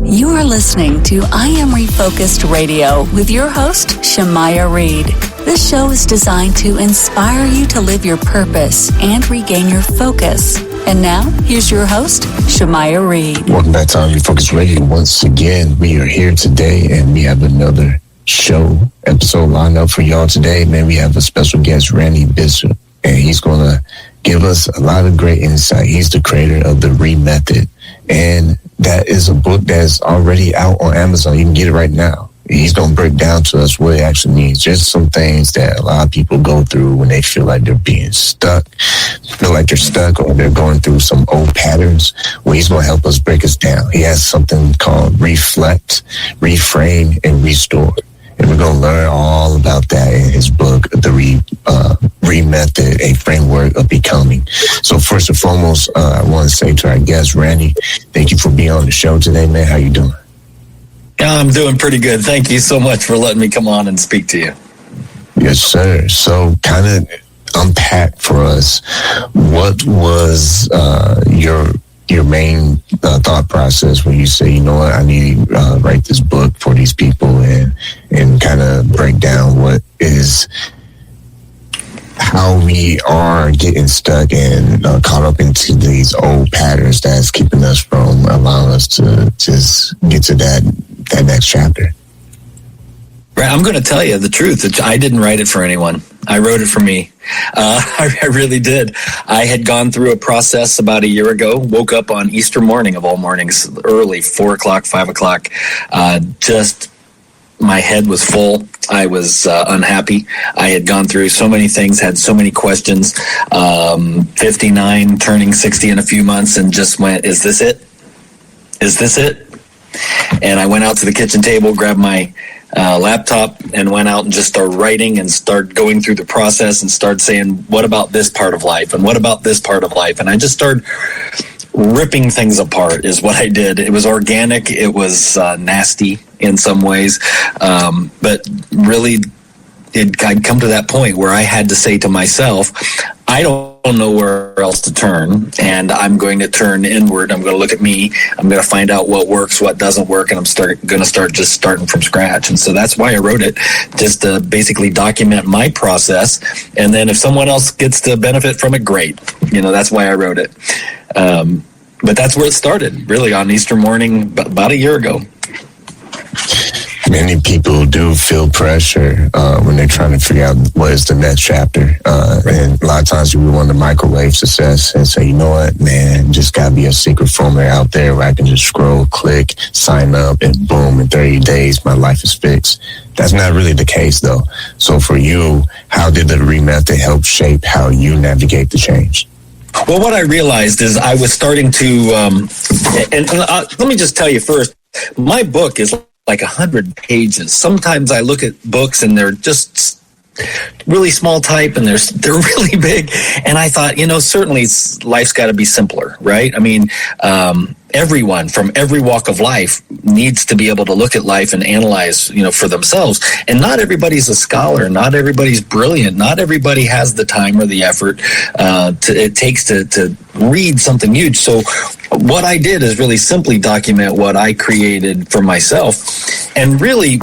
You are listening to I Am Refocused Radio with your host, Shamaya Reed. This show is designed to inspire you to live your purpose and regain your focus. And now, here's your host, Shamaya Reed. Welcome back to I Am Refocused Radio. Once again, we are here today and we have another episode lined up for y'all today. Man, we have a special guest, Randy Bishop, and he's going to give us a lot of great insight. He's the creator of the Re Method, and that is a book that's already out on Amazon. You can get it right now. He's going to break down to us what it actually means. Just some things that a lot of people go through when they feel like they're being stuck, or they're going through some old patterns. Well, he's going to help us break us down. He has something called reflect, reframe, and restore. And we're going to learn all about that in his book, The Re Method, a Framework of Becoming. So first and foremost, I want to say to our guest, Randy, thank you for being on the show today, man. How you doing? I'm doing pretty good. Thank you so much for letting me come on and speak to you. Yes, sir. So kind of unpack for us, what was your main thought process when you say, you know what, I need to write this book for these people and kind of break down what is how we are getting stuck and caught up into these old patterns that's keeping us from allowing us to just get to that next chapter? Right, I'm going to tell you the truth. I didn't write it for anyone. I wrote it for me. I really did. I had gone through a process about a year ago, woke up on Easter morning of all mornings, early, 4 o'clock, 5 o'clock. Just my head was full. I was unhappy. I had gone through so many things, had so many questions, 59, turning 60 in a few months, and just went, is this it? Is this it? And I went out to the kitchen table, grabbed my laptop, and went out and just started writing and started going through the process and started saying, what about this part of life? And what about this part of life? And I just started ripping things apart is what I did. It was organic. It was nasty in some ways. But really, I'd come to that point where I had to say to myself, I don't know where else to turn, and I'm going to turn inward. I'm going to look at me. I'm going to find out what works, what doesn't work, and I'm going to start starting from scratch. And so that's why I wrote it, just to basically document my process. And then if someone else gets to benefit from it, great. That's why I wrote it. But that's where it started, really, on Easter morning about a year ago. Many people do feel pressure when they're trying to figure out what is the next chapter. And a lot of times we want to microwave success and say, you know what, man, just got to be a secret formula out there where I can just scroll, click, sign up, and boom, in 30 days, my life is fixed. That's not really the case, though. So for you, how did the Re Method help shape how you navigate the change? Well, what I realized is I was starting to, let me just tell you first, my book is like 100 pages. Sometimes I look at books and they're just really small type and they're really big. And I thought, certainly life's got to be simpler, right? I mean, everyone from every walk of life needs to be able to look at life and analyze, for themselves. And not everybody's a scholar. Not everybody's brilliant. Not everybody has the time or the effort it takes to read something huge. So what I did is really simply document what I created for myself. And really,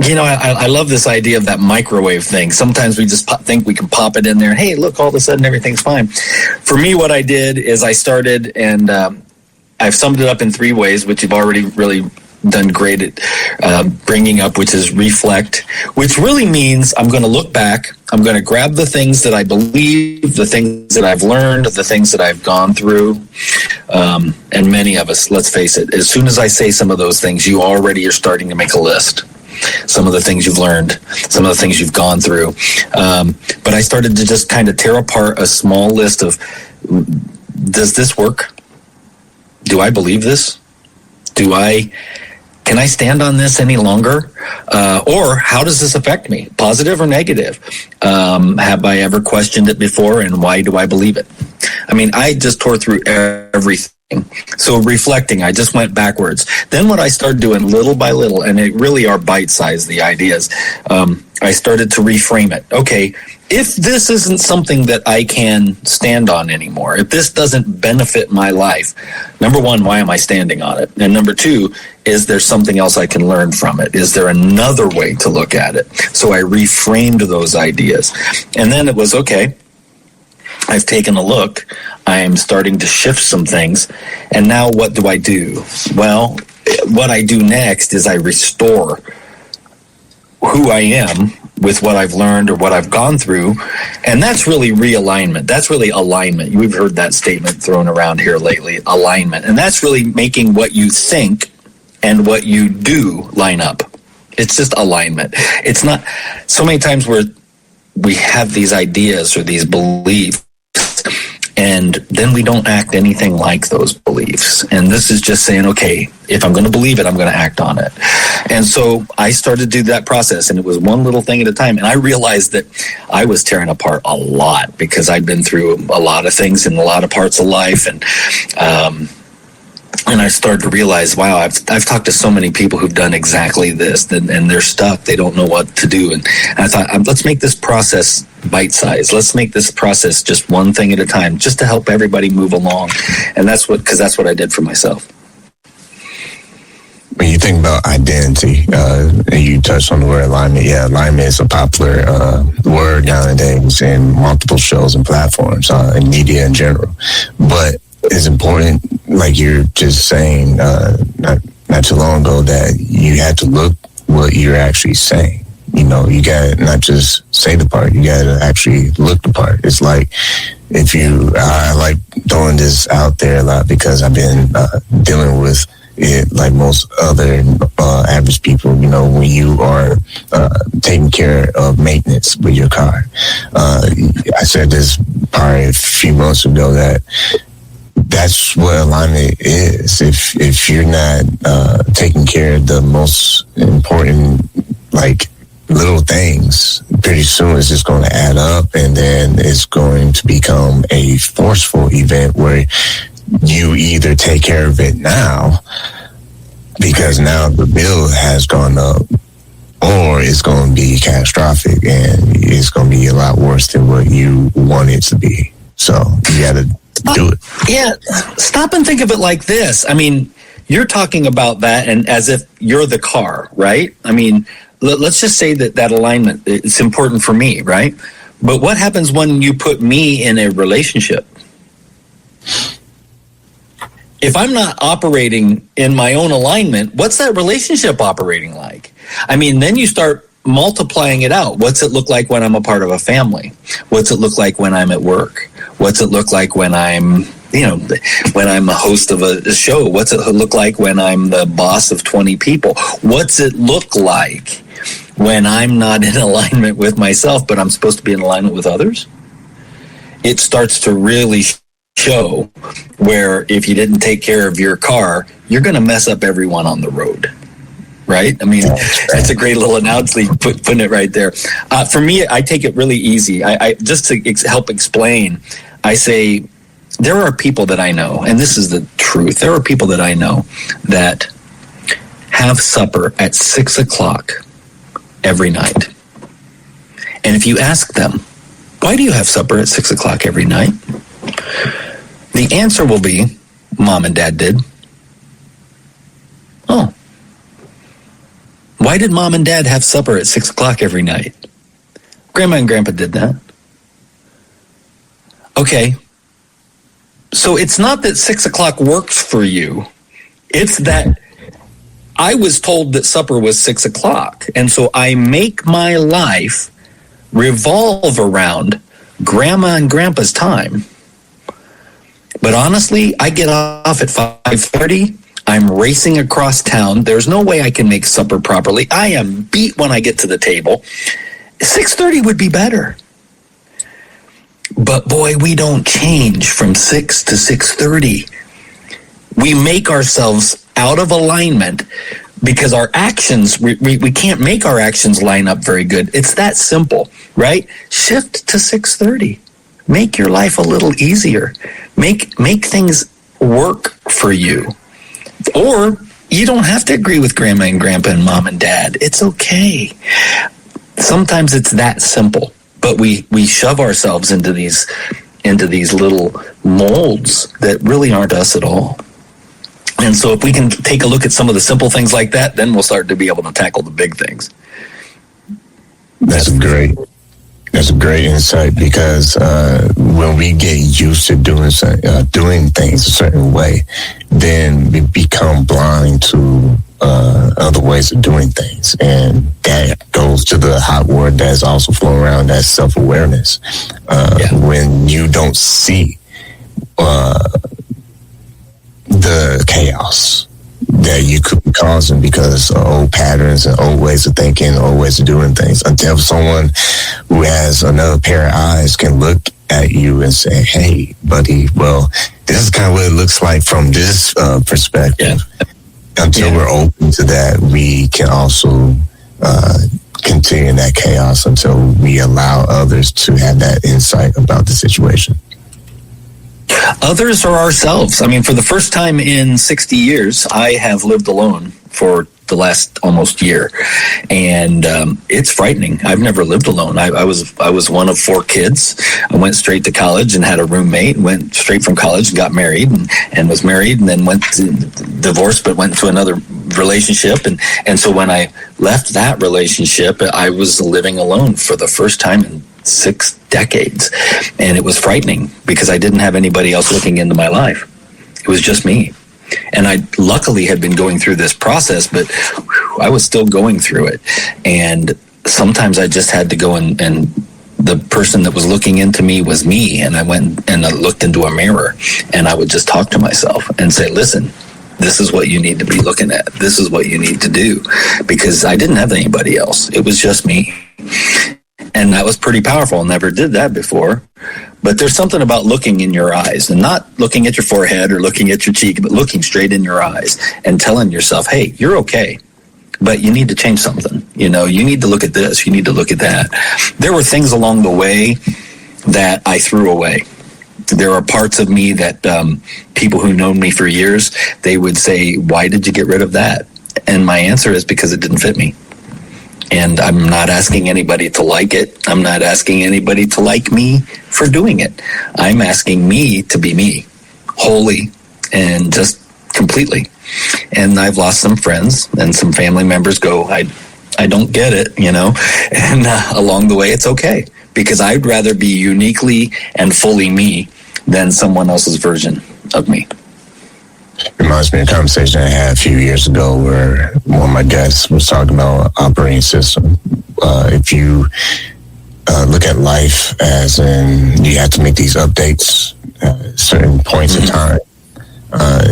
I love this idea of that microwave thing. Sometimes we just think we can pop it in there and, hey, look, all of a sudden everything's fine. For me, what I did is I started, and I've summed it up in 3 ways, which you've already really done great at bringing up, which is reflect, which really means I'm going to look back. I'm going to grab the things that I believe, the things that I've learned, the things that I've gone through. And many of us, let's face it, as soon as I say some of those things, you already are starting to make a list. Some of the things you've learned, some of the things you've gone through. But I started to just kind of tear apart a small list of, does this work? Do I believe this? Can I stand on this any longer? Or how does this affect me? Positive or negative? Have I ever questioned it before, and why do I believe it? I mean, I just tore through everything. So reflecting, I just went backwards. Then what I started doing little by little, and it really are bite-sized, the ideas, I started to reframe it. Okay, if this isn't something that I can stand on anymore, if this doesn't benefit my life, number one, why am I standing on it? And number two, is there something else I can learn from it? Is there another way to look at it? So I reframed those ideas. And then it was, okay, I've taken a look. I'm starting to shift some things. And now what do I do? Well, what I do next is I restore who I am with what I've learned or what I've gone through. And that's really realignment. That's really alignment. We've heard that statement thrown around here lately, alignment. And that's really making what you think and what you do line up. It's just alignment. It's not so many times where we have these ideas or these beliefs, and then we don't act anything like those beliefs. And this is just saying, okay, if I'm going to believe it, I'm going to act on it. And so I started to do that process, and it was one little thing at a time. And I realized that I was tearing apart a lot because I'd been through a lot of things in a lot of parts of life. And I started to realize, wow, I've talked to so many people who've done exactly this, and they're stuck. They don't know what to do. And I thought, let's make this process bite-sized. Let's make this process just one thing at a time, just to help everybody move along. And that's what I did for myself. When you think about identity, and you touched on the word alignment, alignment is a popular word nowadays in multiple shows and platforms, in media in general. But it's important, like you're just saying not too long ago, that you have to look what you're actually saying. You know, you got to not just say the part, you got to actually look the part. It's like I like throwing this out there a lot because I've been dealing with it like most other average people. You know, when you are taking care of maintenance with your car. I said this probably a few months ago that that's what alignment is. If you're not taking care of the most important, like, little things, pretty soon it's just going to add up, and then it's going to become a forceful event where you either take care of it now because now the bill has gone up, or it's going to be catastrophic and it's going to be a lot worse than what you want it to be. So you got to do it. Yeah, stop and think of it like this. I mean, you're talking about that and as if you're the car, right? I mean, let's just say that alignment, it's important for me, right? But what happens when you put me in a relationship? If I'm not operating in my own alignment, what's that relationship operating like? I mean, then you start multiplying it out. What's it look like when I'm a part of a family? What's it look like when I'm at work? What's it look like when I'm, when I'm a host of a show? What's it look like when I'm the boss of 20 people? What's it look like when I'm not in alignment with myself, but I'm supposed to be in alignment with others? It starts to really show where if you didn't take care of your car, you're going to mess up everyone on the road. Right? I mean, that's a great little announcement, putting it right there. For me, I take it really easy. I just to help explain, I say there are people that I know, and this is the truth. There are people that I know that have supper at 6 o'clock every night. And if you ask them, why do you have supper at 6 o'clock every night? The answer will be, Mom and Dad did. Oh. Why did Mom and Dad have supper at 6 o'clock every night? Grandma and Grandpa did that. Okay. So it's not that 6 o'clock works for you. It's that I was told that supper was 6 o'clock. And so I make my life revolve around Grandma and Grandpa's time. But honestly, I get off at 5:30. I'm racing across town. There's no way I can make supper properly. I am beat when I get to the table. 6:30 would be better. But boy, we don't change from 6 to 6:30. We make ourselves out of alignment because our actions, we can't make our actions line up very good. It's that simple, right? Shift to 6:30. Make your life a little easier. Make things work for you. Or you don't have to agree with Grandma and Grandpa and Mom and Dad. It's okay. sometimes it's that simple, but we shove ourselves into these little molds that really aren't us at all. And so if we can take a look at some of the simple things like that, then we'll start to be able to tackle the big things. That's a great insight, because when we get used to doing things a certain way, then we become blind to other ways of doing things. And that goes to the hot word that's also flowing around, that's self-awareness. When you don't see the chaos that you could be causing because of old patterns and old ways of thinking, old ways of doing things, until someone who has another pair of eyes can look at you and say, hey, buddy, well, this is kind of what it looks like from this perspective. Until we're open to that, we can also continue that chaos until we allow others to have that insight about the situation. Others or ourselves. I mean, for the first time in 60 years, I have lived alone for the last almost year, and it's frightening. I've never lived alone. I was one of 4 kids. I went straight to college and had a roommate. Went straight from college and got married, and was married, and then went to divorce, but went to another relationship. And so when I left that relationship, I was living alone for the first time in 6 decades, and it was frightening because I didn't have anybody else looking into my life. It was just me. And I luckily had been going through this process, but I was still going through it. And sometimes I just had to go and the person that was looking into me was me. And I went and I looked into a mirror, and I would just talk to myself and say, listen, this is what you need to be looking at. This is what you need to do, because I didn't have anybody else. It was just me. And that was pretty powerful. Never did that before. But there's something about looking in your eyes, and not looking at your forehead or looking at your cheek, but looking straight in your eyes and telling yourself, hey, you're okay, but you need to change something. You need to look at this. You need to look at that. There were things along the way that I threw away. There are parts of me that people who know me for years, they would say, why did you get rid of that? And my answer is because it didn't fit me. And I'm not asking anybody to like it. I'm not asking anybody to like me for doing it. I'm asking me to be me, wholly and just completely. And I've lost some friends, and some family members go, I don't get it, and along the way, it's okay, because I'd rather be uniquely and fully me than someone else's version of me. Reminds me of a conversation I had a few years ago where one of my guests was talking about operating system. If you look at life as in you have to make these updates at certain points in time,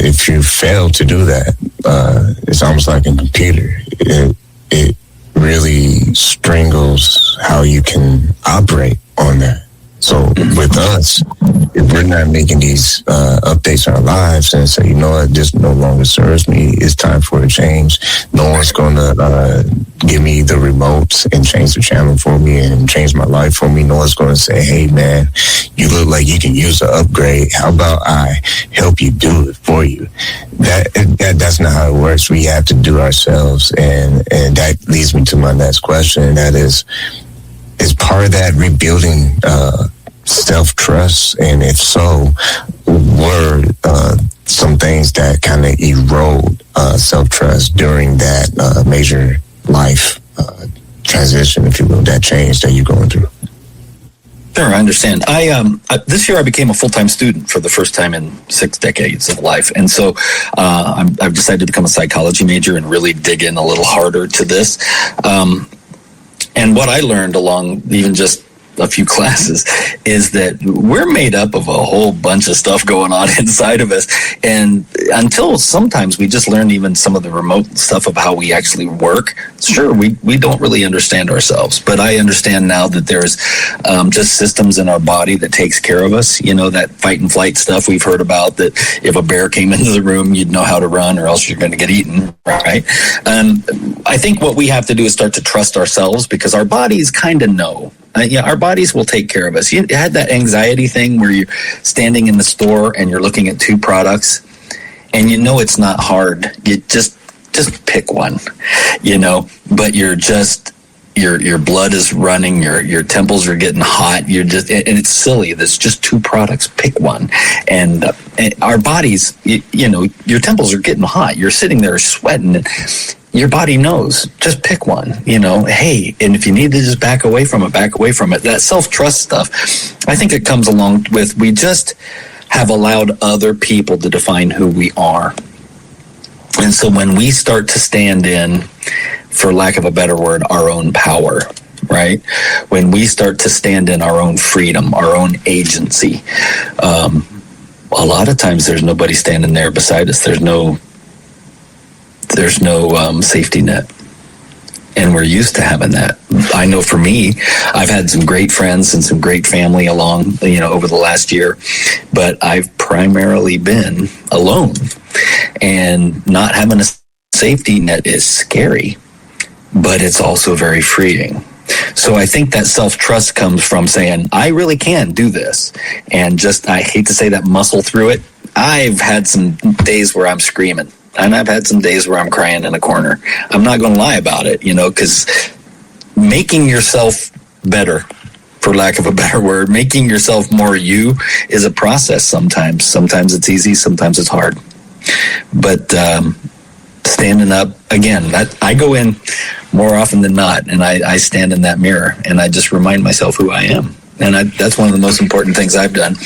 if you fail to do that, it's almost like a computer. It really strangles how you can operate on that. So with us, if we're not making these updates in our lives and say, you know what, this no longer serves me, it's time for a change. No one's going to give me the remote and change the channel for me and change my life for me. No one's going to say, hey, man, you look like you can use an upgrade. How about I help you do it for you? That's not how it works. We have to do ourselves. And that leads me to my next question, and that is part of that rebuilding self-trust? And if so, were some things that kind of erode self-trust during that major life transition, if you will, that change that you're going through? Sure, I understand. This year I became a full-time student for the first time in 6 decades of life. And so I've decided to become a psychology major and really dig in a little harder to this. And what I learned along even just a few classes is that we're made up of a whole bunch of stuff going on inside of us. And until sometimes we just learn even some of the remote stuff of how we actually work, sure, we don't really understand ourselves. But I understand now that there's just systems in our body that takes care of us. That fight and flight stuff we've heard about, that if a bear came into the room, you'd know how to run or else you're going to get eaten, right? I think what we have to do is start to trust ourselves, because our bodies kind of know. Our bodies will take care of us. You had that anxiety thing where you're standing in the store and you're looking at 2 products, and it's not hard. You just pick one, but you're just your blood is running, your temples are getting hot. You're just, and it's silly. There's just two products. Pick one. And our bodies, your temples are getting hot. You're sitting there sweating. And your body knows. Just pick one. Hey, and if you need to just back away from it, back away from it. That self-trust stuff, I think it comes along with, we just have allowed other people to define who we are. And so when we start to stand in, for lack of a better word, our own power, right? When we start to stand in our own freedom, our own agency, a lot of times there's nobody standing there beside us. There's no safety net. And we're used to having that. I know for me, I've had some great friends and some great family along, over the last year, but I've primarily been alone. And not having a safety net is scary, but it's also very freeing. So I think that self-trust comes from saying, I really can do this. And just, I hate to say that, muscle through it. I've had some days where I'm screaming. And I've had some days where I'm crying in a corner. I'm not going to lie about it, because making yourself better, for lack of a better word, making yourself more you is a process sometimes. Sometimes it's easy, sometimes it's hard. But standing up, again, that I go in more often than not, and I stand in that mirror, and I just remind myself who I am. And that's one of the most important things I've done.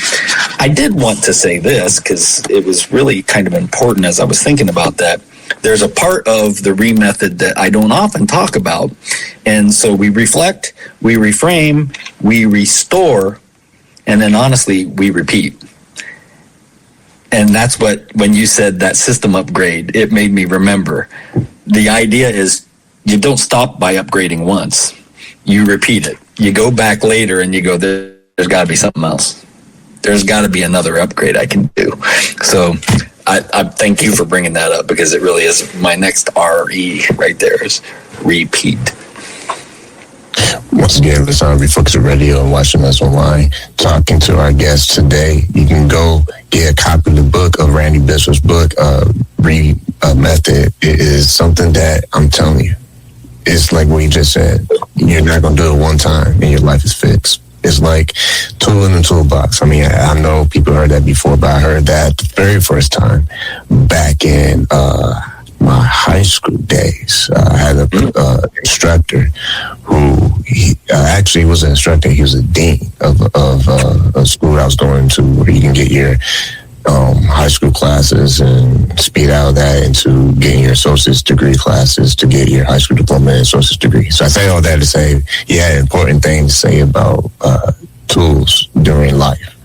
I did want to say this because it was really kind of important as I was thinking about that. There's a part of the method that I don't often talk about. And so we reflect, we reframe, we restore, and then honestly, we repeat. And that's what, when you said that system upgrade, it made me remember. The idea is you don't stop by upgrading once. You repeat it. You go back later and you go, there's got to be something else. There's got to be another upgrade I can do. So I thank you for bringing that up, because it really is my next RE right there is repeat. Once again, listen on Refocus Radio and watching us online, talking to our guests today. You can go get a copy of the book, of Randy Bishop's book, Method. It is something that I'm telling you, it's like what you just said. You're not going to do it one time and your life is fixed. It's like tool in the toolbox. I mean, I know people heard that before, but I heard that the very first time back in my high school days. I had an instructor who actually was an instructor. He was a dean of a school I was going to, where you can get your high school classes and speed out of that into getting your associate's degree classes to get your high school diploma and associate's degree. So I say all that to say, yeah, important thing to say about tools during life.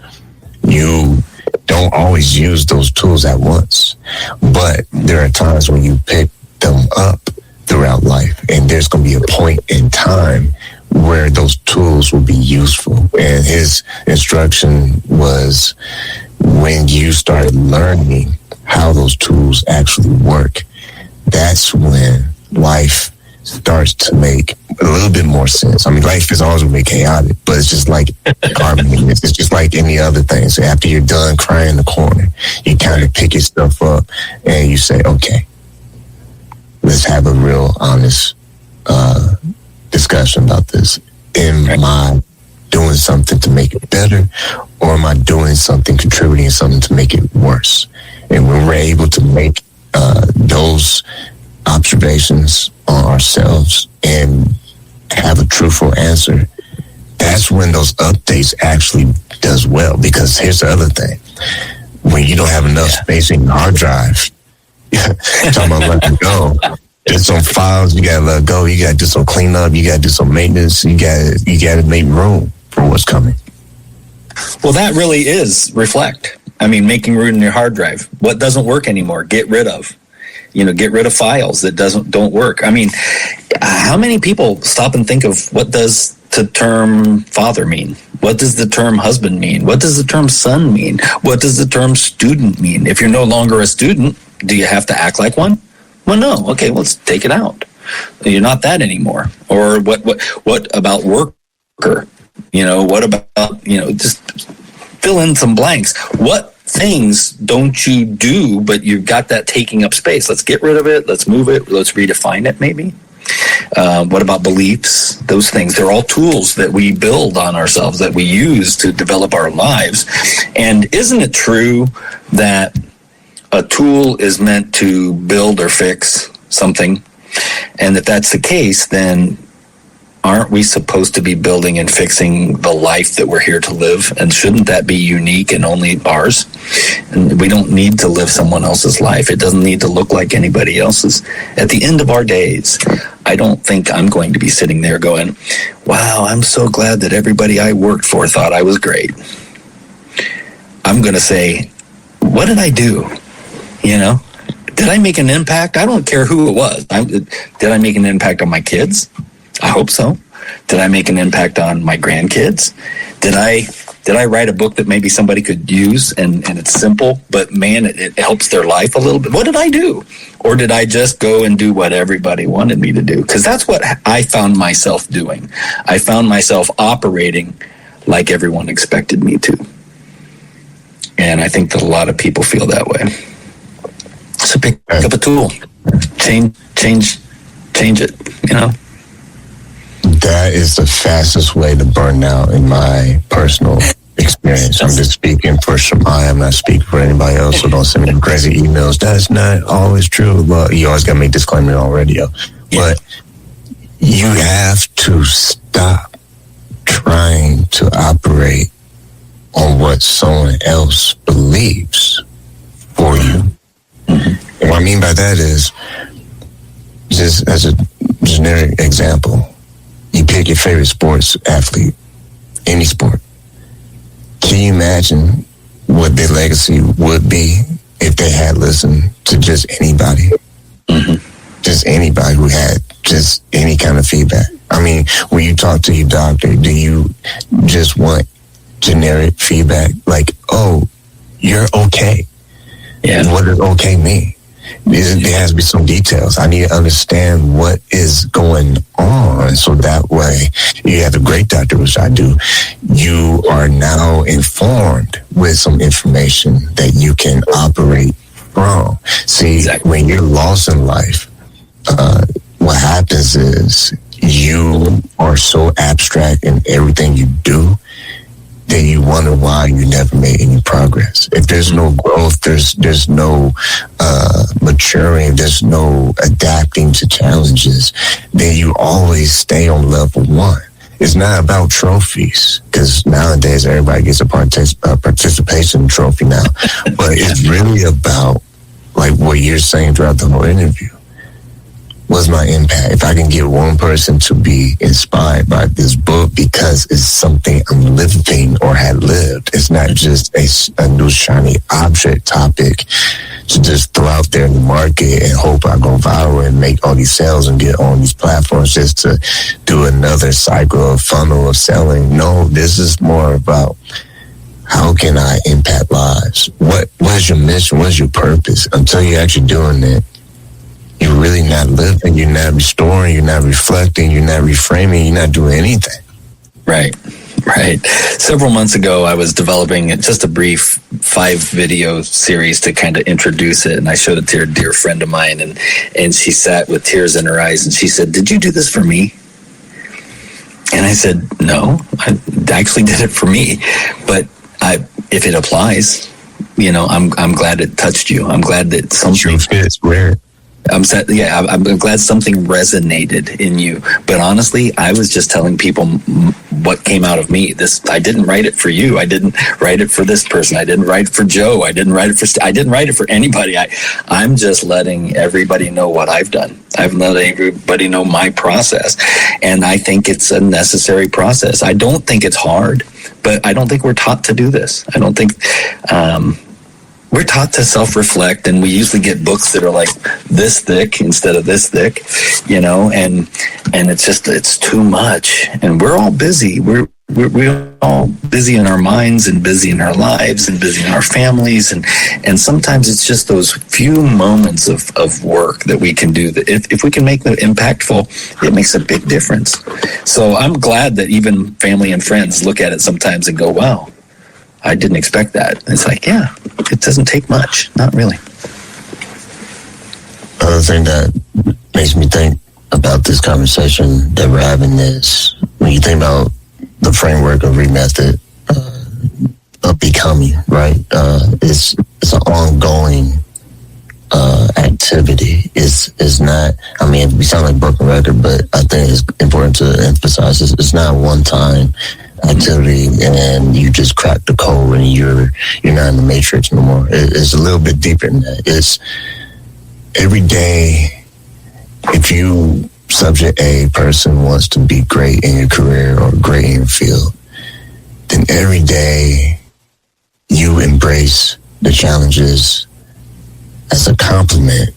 You don't always use those tools at once, but there are times when you pick them up throughout life, and there's going to be a point in time where those tools will be useful. And his instruction was, when you start learning how those tools actually work, that's when life starts to make a little bit more sense. I mean, life is always going to be chaotic, but it's just like harmony. It's just like any other thing. So after you're done crying in the corner, you kind of pick your stuff up and you say, okay, let's have a real honest discussion about this. Am I doing something to make it better, or am I doing something, contributing something to make it worse? And when we're able to make those observations on ourselves and have a truthful answer, that's when those updates actually does well. Because here's the other thing: when you don't have enough space in your hard drive, talking about letting go, there's some files you gotta let go. You gotta do some cleanup. You gotta do some maintenance. You gotta make room for what's coming. Well, that really is reflect. I mean, making room in your hard drive. What doesn't work anymore, get rid of. Get rid of files that don't work. I mean, how many people stop and think of, what does the term father mean? What does the term husband mean? What does the term son mean? What does the term student mean? If you're no longer a student, do you have to act like one? Well, no. Okay, let's take it out. You're not that anymore. Or what about worker? What about, just fill in some blanks. What things don't you do, but you've got that taking up space? Let's get rid of it. Let's move it. Let's redefine it, maybe. What about beliefs? Those things, they're all tools that we build on ourselves, that we use to develop our lives. And isn't it true that a tool is meant to build or fix something? And if that's the case, then aren't we supposed to be building and fixing the life that we're here to live? And shouldn't that be unique and only ours? And we don't need to live someone else's life. It doesn't need to look like anybody else's. At the end of our days, I don't think I'm going to be sitting there going, wow, I'm so glad that everybody I worked for thought I was great. I'm going to say, what did I do? You know, did I make an impact? I don't care who it was. Did I make an impact on my kids? I hope so. Did I make an impact on my grandkids? Did I write a book that maybe somebody could use and it's simple, but man, it helps their life a little bit? What did I do? Or did I just go and do what everybody wanted me to do? Because that's what I found myself doing. I found myself operating like everyone expected me to. And I think that a lot of people feel that way. So pick up a tool, change it, you know? That is the fastest way to burn out in my personal experience. I'm just speaking for Shemaiah. I'm not speaking for anybody else, so don't send me crazy emails. That's not always true. Well, you always got to make disclaimer on radio. Yeah. But you have to stop trying to operate on what someone else believes for you. Mm-hmm. And what I mean by that is, just as a generic example, you pick your favorite sports athlete, any sport. Can you imagine what their legacy would be if they had listened to just anybody? Mm-hmm. Just anybody who had just any kind of feedback. I mean, when you talk to your doctor, do you just want generic feedback? Like, oh, you're okay. Yeah. What does okay mean? There has to be some details. I need to understand what is going on, so that way you have a great doctor, which I do. You are now informed with some information that you can operate from. See, exactly. When you're lost in life, what happens is you are so abstract in everything you do, then you wonder why you never made any progress. If there's no growth, there's no maturing, there's no adapting to challenges, then you always stay on level one. It's not about trophies, because nowadays everybody gets a participation trophy now. But it's really about, like what you're saying throughout the whole interview. What's my impact? If I can get one person to be inspired by this book because it's something I'm living or had lived. It's not just a new shiny object topic to just throw out there in the market and hope I go viral and make all these sales and get on these platforms just to do another cycle of funnel of selling. No, this is more about how can I impact lives? What is your mission? What is your purpose? Until you're actually doing it, you're really not living, you're not restoring, you're not reflecting, you're not reframing, you're not doing anything. Right. Several months ago, I was developing just a brief 5-video series to kind of introduce it, and I showed it to a dear friend of mine, and she sat with tears in her eyes, and she said, "Did you do this for me?" And I said, "No, I actually did it for me, but if it applies, you know, I'm glad it touched you. I'm glad that something fits rare." I'm glad something resonated in you. But honestly, I was just telling people what came out of me. I didn't write it for you. I didn't write it for this person. I didn't write it for Joe. I didn't write it for anybody. I'm just letting everybody know what I've done. I've let everybody know my process. And I think it's a necessary process. I don't think it's hard, but I don't think we're taught to do this. I don't think... we're taught to self-reflect, and we usually get books that are like this thick instead of this thick, you know, and it's too much. And we're all busy. We're all busy in our minds and busy in our lives and busy in our families. And sometimes it's just those few moments of work that we can do that if we can make them impactful, it makes a big difference. So I'm glad that even family and friends look at it sometimes and go, wow, I didn't expect that. It's like, yeah, it doesn't take much. Not really. Another thing that makes me think about this conversation that we're having is when you think about the framework of remethod of becoming, right? It's an ongoing activity. Is not. I mean, we sound like a broken record, but I think it's important to emphasize it's not a one-time activity and you just crack the code and you're not in the matrix no more. It's a little bit deeper than that. It's every day. If you subject A person wants to be great in your career or great in your field, then every day you embrace the challenges as a compliment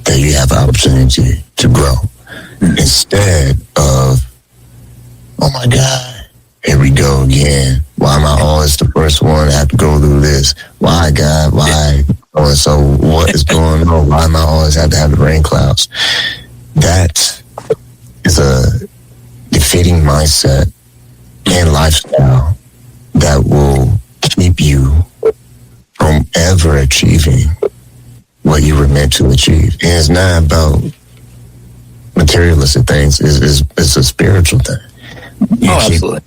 that you have an opportunity to grow. Instead of, oh my God, here we go again. Why am I always the first one to have to go through this? Why, God? Why? Oh, so what is going on? Why am I always have to have the rain clouds? That is a defeating mindset and lifestyle that will keep you from ever achieving what you were meant to achieve. And it's not about materialistic things. It's a spiritual thing. Absolutely.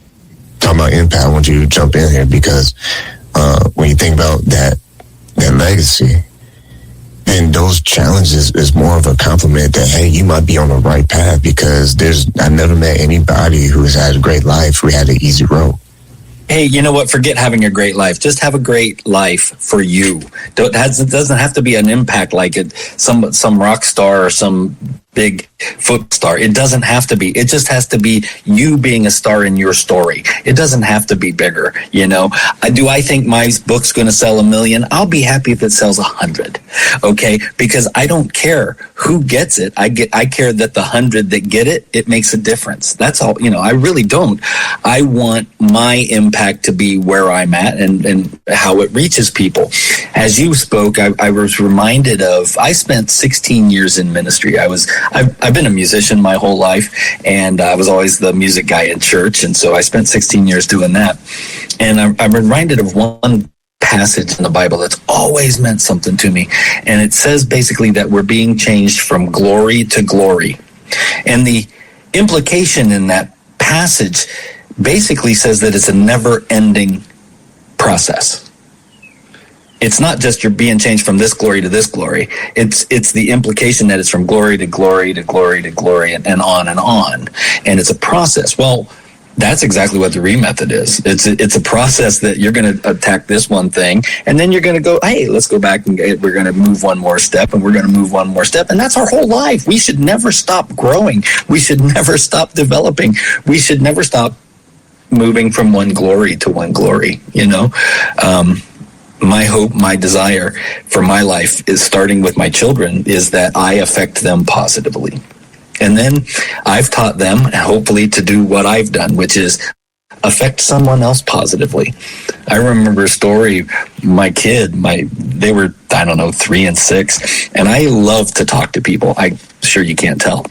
Talking about impact, I want you to jump in here because when you think about that legacy, then those challenges is more of a compliment that, hey, you might be on the right path because I've never met anybody who has had a great life who had an easy road. Hey, you know what? Forget having a great life. Just have a great life for you. It doesn't have to be an impact like some rock star or some big foot star. It doesn't have to be. It just has to be you being a star in your story. It doesn't have to be bigger. Do I think my book's going to sell 1 million? I'll be happy if it sells 100. Okay, because I don't care who gets it. I care that the 100 that get it, it makes a difference. That's all. I really don't. I want my impact to be where I'm at and how it reaches people. As you spoke, I was reminded of. I spent 16 years in ministry. I've been a musician my whole life, and I was always the music guy in church, and so I spent 16 years doing that. And I'm reminded of one passage in the Bible that's always meant something to me, and it says basically that we're being changed from glory to glory. And the implication in that passage basically says that it's a never-ending process. It's not just you're being changed from this glory to this glory. It's the implication that it's from glory to glory to glory to glory and on and on. And it's a process. Well, that's exactly what the remethod is. It's a process that you're going to attack this one thing, and then you're going to go, hey, let's go back and we're going to move one more step, and we're going to move one more step. And that's our whole life. We should never stop growing. We should never stop developing. We should never stop moving from one glory to one glory, My hope, my desire for my life is starting with my children is that I affect them positively. And then I've taught them, hopefully, to do what I've done, which is affect someone else positively. I remember a story, my kid, they were, 3 and 6, and I love to talk to people. I'm sure you can't tell.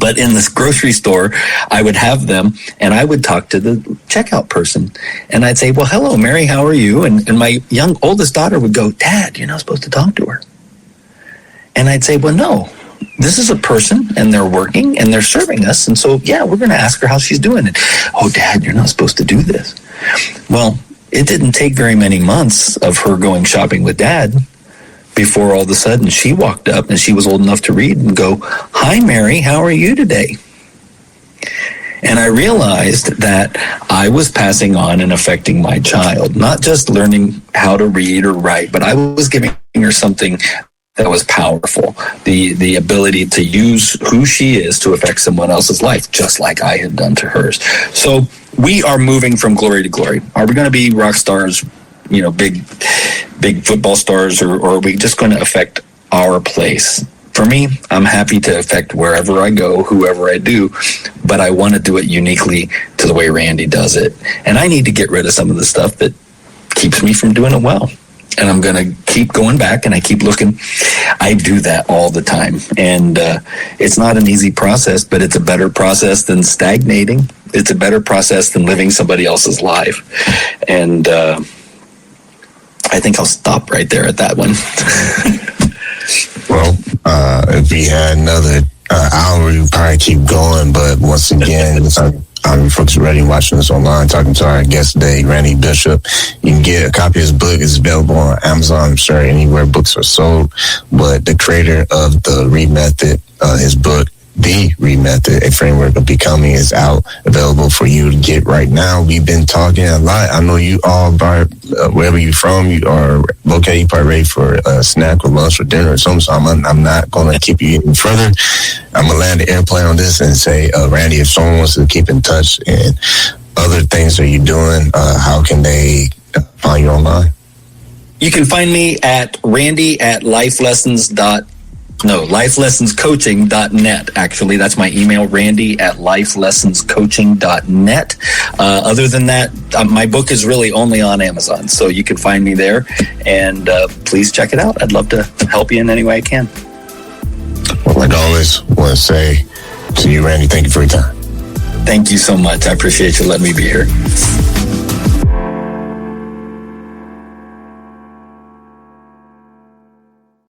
But in this grocery store, I would have them, and I would talk to the checkout person. And I'd say, well, hello, Mary, how are you? And my oldest daughter would go, Dad, you're not supposed to talk to her. And I'd say, well, no, this is a person, and they're working, and they're serving us. And so, yeah, we're going to ask her how she's doing. And, oh, Dad, you're not supposed to do this. Well, it didn't take very many months of her going shopping with Dad before all of a sudden she walked up, and she was old enough to read, and go, hi, Mary, how are you today? And I realized that I was passing on and affecting my child, not just learning how to read or write, but I was giving her something that was powerful, the ability to use who she is to affect someone else's life, just like I had done to hers. So we are moving from glory to glory. Are we going to be rock stars, big football stars, or are we just going to affect our place? For me, I'm happy to affect wherever I go, whoever I do, but I want to do it uniquely to the way Randy does it. And I need to get rid of some of the stuff that keeps me from doing it well. And I'm going to keep going back, and I keep looking. I do that all the time. And it's not an easy process, but it's a better process than stagnating. It's a better process than living somebody else's life. And I think I'll stop right there at that one. Well, if we had another I'll really probably keep going, but once again, I'm folks already watching us online, talking to our guest today, Randy Bishop. You can get a copy of his book. It's available on Amazon, I'm sure, anywhere books are sold. But the creator of the Read Method, his book, The Read Method, A Framework of Becoming, is out, available for you to get right now. We've been talking a lot. I know you all, wherever you're from, you are located, you probably ready for a snack or lunch or dinner or something, so I'm not going to keep you any further. I'm going to land the airplane on this and say, Randy, if someone wants to keep in touch and other things that you're doing, how can they find you online? You can find me at Randy at lifelessonscoaching.net. Actually, that's my email, Randy at lifelessonscoaching.net. Other than that, my book is really only on Amazon, so you can find me there, and please check it out. I'd love to help you in any way I can. Well, like always, want to say to you, Randy, thank you for your time. Thank you so much. I appreciate you letting me be here.